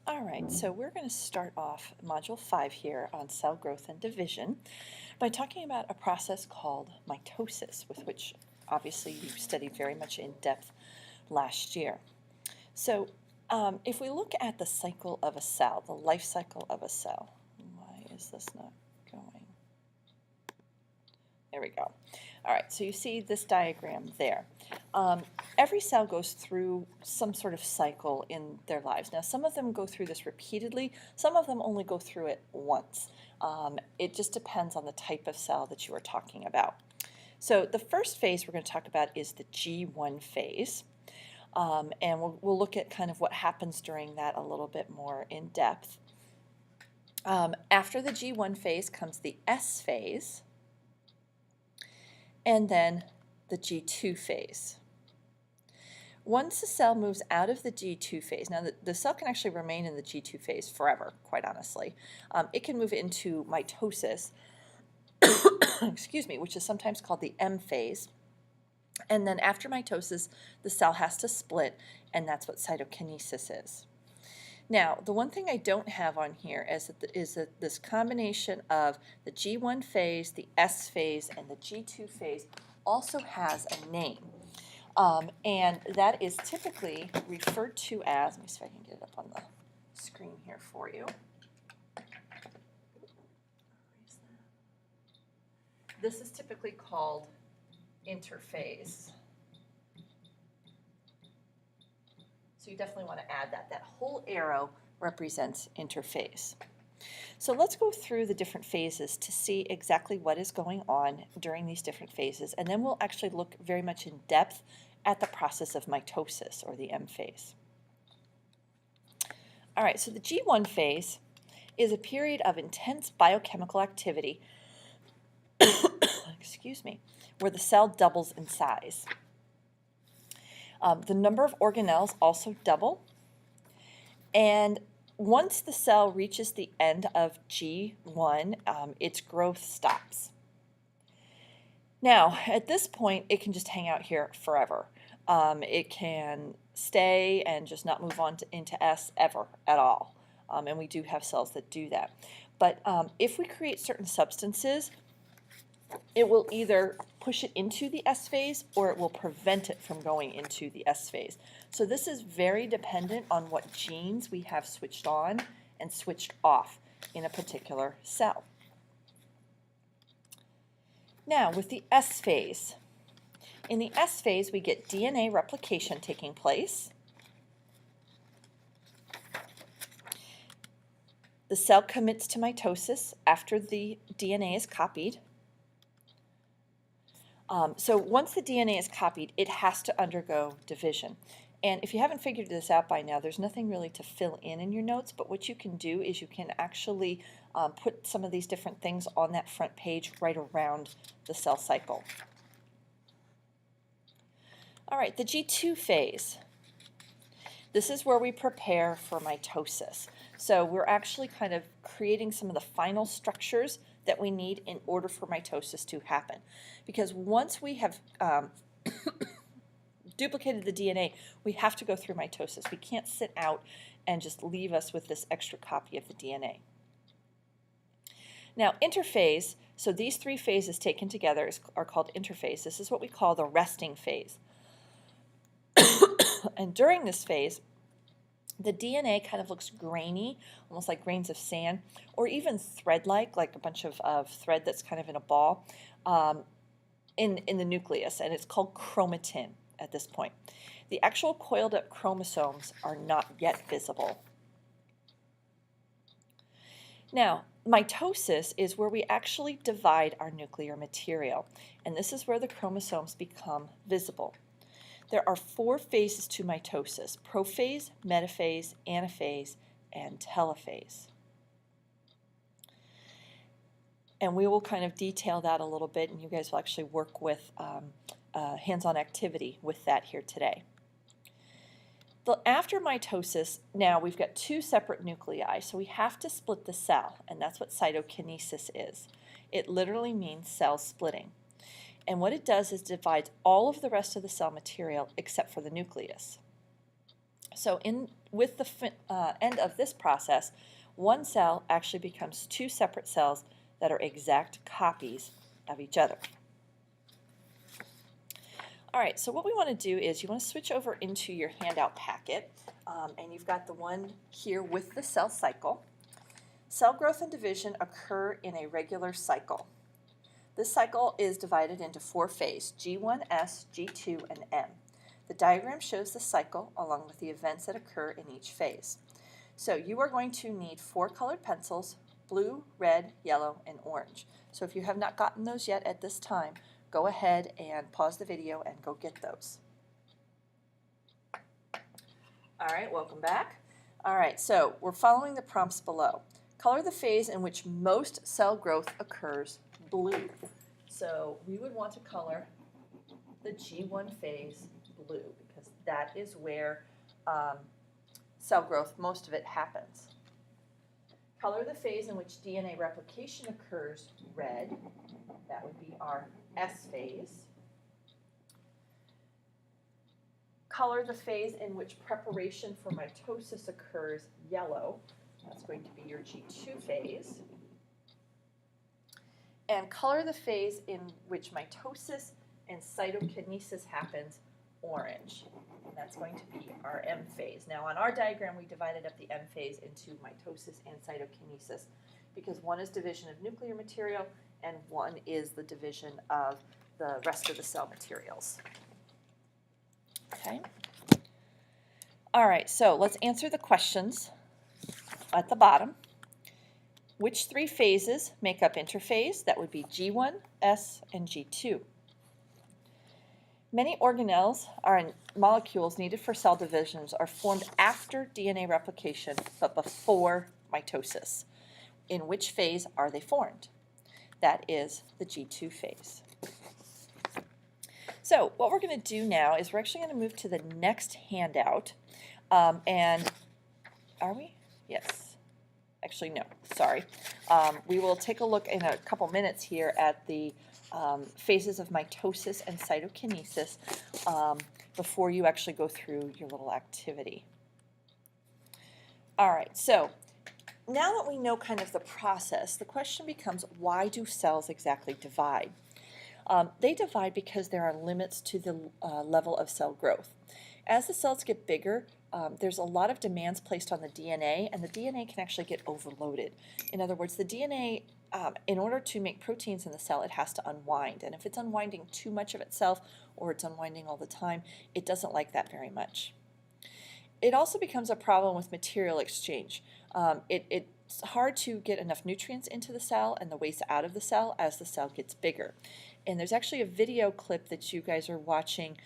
All right, so we're going to start off Module 5 here on cell growth and division by talking about a process called mitosis, with which obviously you studied very much in depth last year. So if we look at the cycle of a cell, the life cycle of a cell, why is this not going? There we go. All right, so you see this diagram there. Every cell goes through some sort of cycle in their lives. Now, some of them go through this repeatedly. Some of them only go through it once. It just depends on the type of cell that you are talking about. So the first phase we're going to talk about is the G1 phase. And we'll look at kind of what happens during that a little bit more in depth. After the G1 phase comes the S phase, and then the G2 phase. Once the cell moves out of the G2 phase, now the cell can actually remain in the G2 phase forever, quite honestly. It can move into mitosis, excuse me, which is sometimes called the M phase. And then after mitosis, the cell has to split, and that's what cytokinesis is. Now, the one thing I don't have on here is that this combination of the G1 phase, the S phase, and the G2 phase also has a name. And that is typically referred to as, let me see if I can get it up on the screen here for you. This is typically called interphase. So you definitely want to add that. That whole arrow represents interphase. So let's go through the different phases to see exactly what is going on during these different phases, and then we'll actually look very much in depth at the process of mitosis, or the M phase. All right, so the G1 phase is a period of intense biochemical activity, excuse me, where the cell doubles in size. The number of organelles also double, and once the cell reaches the end of G1, its growth stops. Now, at this point, it can just hang out here forever. It can stay and just not move on into S ever at all, and we do have cells that do that. But if we create certain substances, it will either push it into the S phase or it will prevent it from going into the S phase. So this is very dependent on what genes we have switched on and switched off in a particular cell. Now, with the S phase, in the S phase we get DNA replication taking place. The cell commits to mitosis after the DNA is copied. So once the DNA is copied, it has to undergo division. And if you haven't figured this out by now, there's nothing really to fill in your notes, but what you can do is you can actually put some of these different things on that front page right around the cell cycle. All right, the G2 phase. This is where we prepare for mitosis. So we're actually kind of creating some of the final structures that we need in order for mitosis to happen. Because once we have duplicated the DNA, we have to go through mitosis. We can't sit out and just leave us with this extra copy of the DNA. Now, interphase, so these three phases taken together are called interphase. This is what we call the resting phase. And during this phase, the DNA kind of looks grainy, almost like grains of sand, or even thread-like, like a bunch of thread that's kind of in a ball in the nucleus, and it's called chromatin at this point. The actual coiled-up chromosomes are not yet visible. Now, mitosis is where we actually divide our nuclear material, and this is where the chromosomes become visible. There are 4 phases to mitosis: prophase, metaphase, anaphase, and telophase. And we will kind of detail that a little bit, and you guys will actually work with hands-on activity with that here today. After mitosis, now we've got 2 separate nuclei, so we have to split the cell, and that's what cytokinesis is. It literally means cell splitting. And what it does is divides all of the rest of the cell material except for the nucleus. So with the end of this process, one cell actually becomes two separate cells that are exact copies of each other. All right, so what we want to do is you want to switch over into your handout packet, and you've got the one here with the cell cycle. Cell growth and division occur in a regular cycle. This cycle is divided into four phases, G1, S, G2, and M. The diagram shows the cycle along with the events that occur in each phase. So you are going to need four colored pencils, blue, red, yellow, and orange. So if you have not gotten those yet at this time, go ahead and pause the video and go get those. All right, welcome back. All right, so we're following the prompts below. Color the phase in which most cell growth occurs blue. So we would want to color the G1 phase blue because that is where cell growth, most of it happens. Color the phase in which DNA replication occurs red. That would be our S phase. Color the phase in which preparation for mitosis occurs yellow. That's going to be your G2 phase. And color the phase in which mitosis and cytokinesis happens orange. And that's going to be our M phase. Now on our diagram we divided up the M phase into mitosis and cytokinesis because one is division of nuclear material and one is the division of the rest of the cell materials. Okay. All right, so let's answer the questions at the bottom. Which three phases make up interphase? That would be G1, S, and G2. Many organelles molecules needed for cell divisions are formed after DNA replication but before mitosis. In which phase are they formed? That is the G2 phase. So what we're going to do now is we're actually going to move to the next handout. And are we? Yes. Actually, no. Sorry. We will take a look in a couple minutes here at the phases of mitosis and cytokinesis before you actually go through your little activity. All right. So now that we know kind of the process, the question becomes, why do cells exactly divide? They divide because there are limits to the level of cell growth. As the cells get bigger, there's a lot of demands placed on the DNA, and the DNA can actually get overloaded. In other words, the DNA, in order to make proteins in the cell, it has to unwind. And if it's unwinding too much of itself or it's unwinding all the time, it doesn't like that very much. It also becomes a problem with material exchange. It's hard to get enough nutrients into the cell and the waste out of the cell as the cell gets bigger. And there's actually a video clip that you guys are watching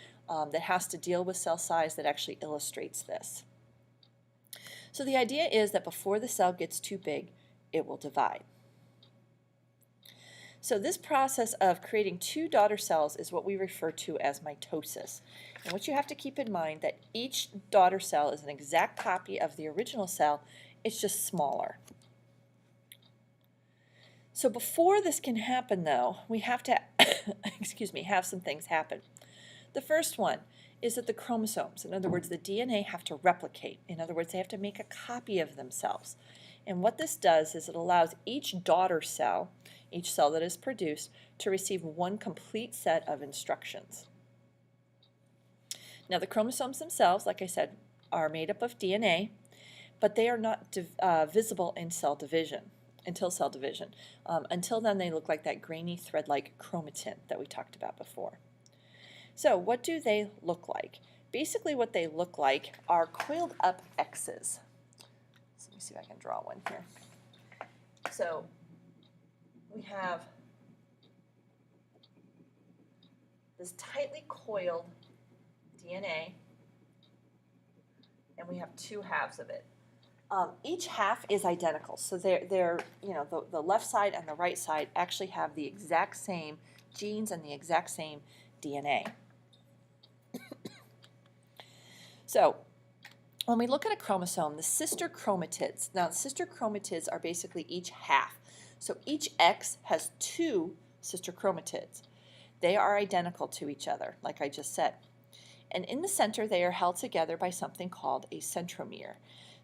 that has to deal with cell size that actually illustrates this. So the idea is that before the cell gets too big, it will divide. So this process of creating two daughter cells is what we refer to as mitosis. And what you have to keep in mind that each daughter cell is an exact copy of the original cell, it's just smaller. So before this can happen though, we have to have some things happen. The first one is that the chromosomes, in other words, the DNA, have to replicate. In other words, they have to make a copy of themselves. And what this does is it allows each daughter cell, each cell that is produced, to receive one complete set of instructions. Now the chromosomes themselves, like I said, are made up of DNA, but they are not visible in cell division, until cell division. Until then, they look like that grainy thread-like chromatin that we talked about before. So what do they look like? Basically what they look like are coiled up X's. So let me see if I can draw one here. So we have this tightly coiled DNA, and we have two halves of it. Each half is identical, so they're the left side and the right side actually have the exact same genes and the exact same DNA. So when we look at a chromosome, the sister chromatids, now the sister chromatids are basically each half. So each X has two sister chromatids. They are identical to each other, like I just said. And in the center, they are held together by something called a centromere.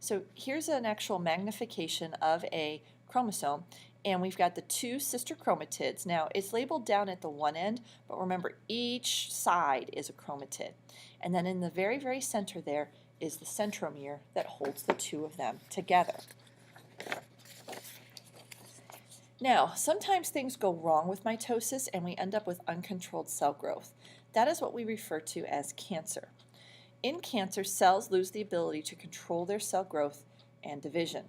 So here's an actual magnification of a chromosome, and we've got the two sister chromatids. Now, it's labeled down at the one end, but remember, each side is a chromatid. And then in the very, very center there is the centromere that holds the two of them together. Now, sometimes things go wrong with mitosis and we end up with uncontrolled cell growth. That is what we refer to as cancer. In cancer, cells lose the ability to control their cell growth and division.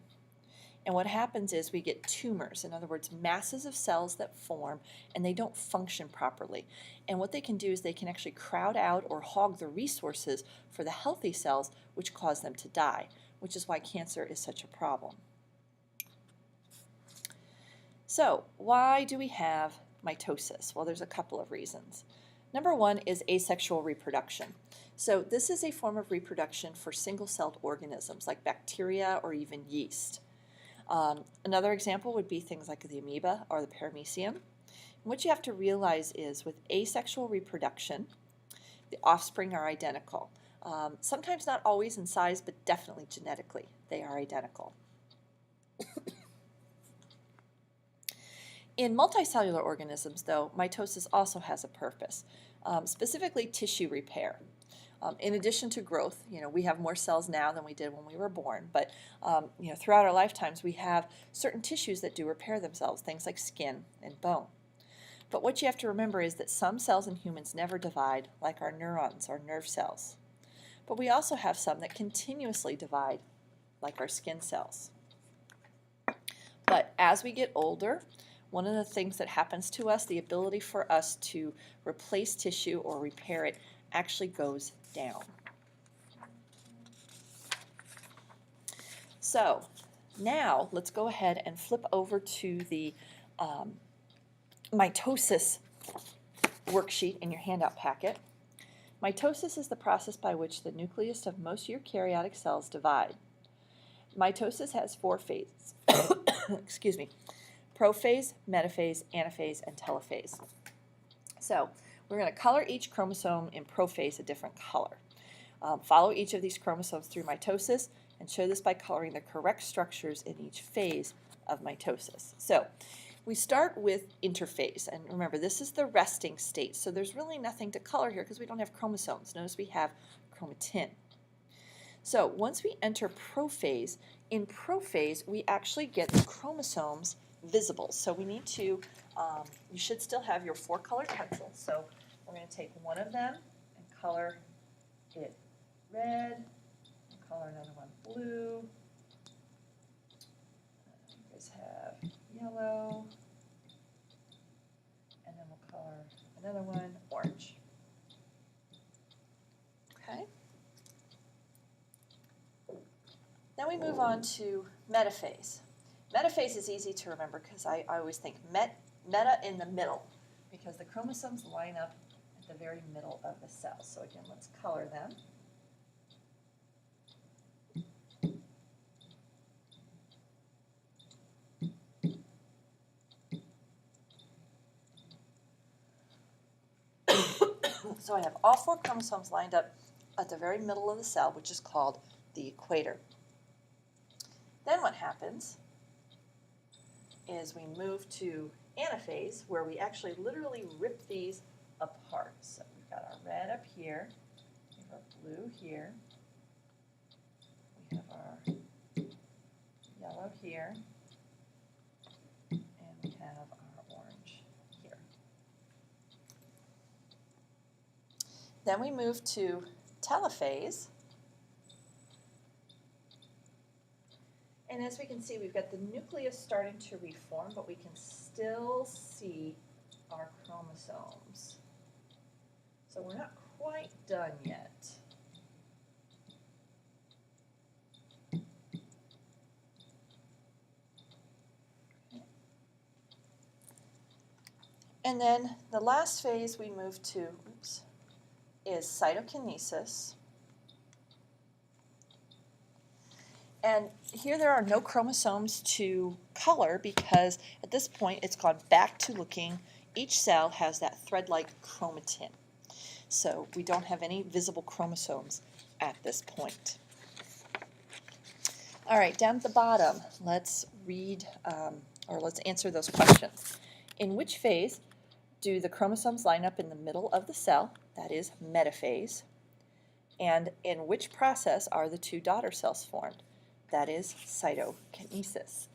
And what happens is we get tumors, in other words, masses of cells that form and they don't function properly. And what they can do is they can actually crowd out or hog the resources for the healthy cells, which cause them to die, which is why cancer is such a problem. So, why do we have mitosis? Well, there's a couple of reasons. Number one is asexual reproduction. So this is a form of reproduction for single-celled organisms like bacteria or even yeast. Another example would be things like the amoeba or the paramecium. And what you have to realize is with asexual reproduction, the offspring are identical. Sometimes not always in size, but definitely genetically, they are identical. In multicellular organisms, though, mitosis also has a purpose, specifically tissue repair. In addition to growth, we have more cells now than we did when we were born, but throughout our lifetimes we have certain tissues that do repair themselves, things like skin and bone. But what you have to remember is that some cells in humans never divide, like our neurons, our nerve cells. But we also have some that continuously divide, like our skin cells. But as we get older, one of the things that happens to us, the ability for us to replace tissue or repair it, actually goes down. So now let's go ahead and flip over to the mitosis worksheet in your handout packet. Mitosis is the process by which the nucleus of most eukaryotic cells divide. Mitosis has 4 phases. Excuse me. Prophase, metaphase, anaphase, and telophase. So we're going to color each chromosome in prophase a different color. Follow each of these chromosomes through mitosis and show this by coloring the correct structures in each phase of mitosis. So we start with interphase, and remember this is the resting state, so there's really nothing to color here because we don't have chromosomes. Notice we have chromatin. So once we enter prophase, in prophase we actually get the chromosomes visible. So we need to, you should still have your 4-color pencils. So we're going to take one of them and color it red, and color another one blue. You guys have yellow, and then we'll color another one orange. Okay. Then we move on to metaphase. Metaphase is easy to remember because I always think meta in the middle because the chromosomes line up at the very middle of the cell. So again, let's color them. So I have all 4 chromosomes lined up at the very middle of the cell, which is called the equator. Then what happens is we move to anaphase, where we actually literally rip these apart. So we've got our red up here, we have our blue here, we have our yellow here, and we have our orange here. Then we move to telophase. And as we can see, we've got the nucleus starting to reform, but we can still see our chromosomes. So we're not quite done yet. And then the last phase we move to is cytokinesis. And here there are no chromosomes to color because at this point it's gone back to looking, each cell has that thread-like chromatin. So we don't have any visible chromosomes at this point. All right, down at the bottom, let's read or let's answer those questions. In which phase do the chromosomes line up in the middle of the cell? That is metaphase. And in which process are the two daughter cells formed? That is cytokinesis.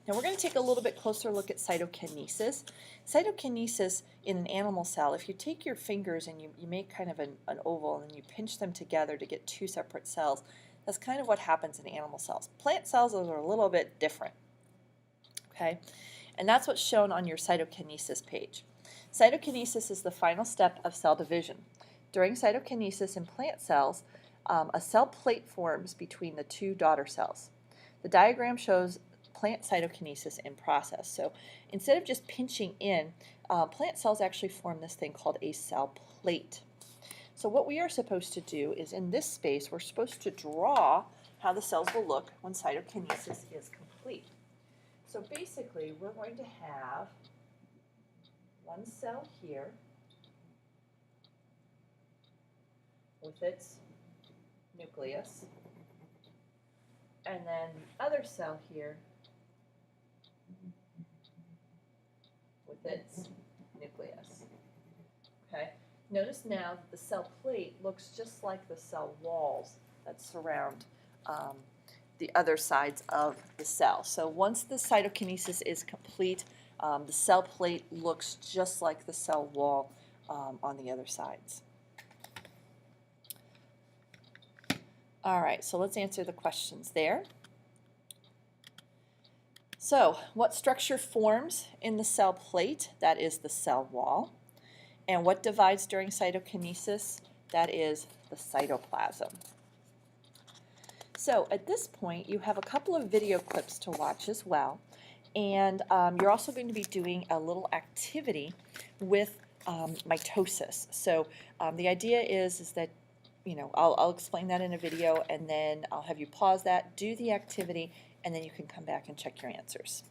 Now we're going to take a little bit closer look at cytokinesis. Cytokinesis in an animal cell, if you take your fingers and you make kind of an oval and you pinch them together to get two separate cells, that's kind of what happens in animal cells. Plant cells are a little bit different, okay? And that's what's shown on your cytokinesis page. Cytokinesis is the final step of cell division. During cytokinesis in plant cells, a cell plate forms between the two daughter cells. The diagram shows plant cytokinesis in process. So instead of just pinching in, plant cells actually form this thing called a cell plate. So what we are supposed to do is in this space, we're supposed to draw how the cells will look when cytokinesis is complete. So basically, we're going to have one cell here with its nucleus, and then the other cell here with its nucleus. Okay. Notice now that the cell plate looks just like the cell walls that surround the other sides of the cell. So once the cytokinesis is complete, the cell plate looks just like the cell wall on the other sides. All right, so let's answer the questions there. So what structure forms in the cell plate? That is the cell wall. And what divides during cytokinesis? That is the cytoplasm. So at this point, you have a couple of video clips to watch as well. And you're also going to be doing a little activity with mitosis. So the idea is that, you know, I'll explain that in a video, and then I'll have you pause that, do the activity, and then you can come back and check your answers.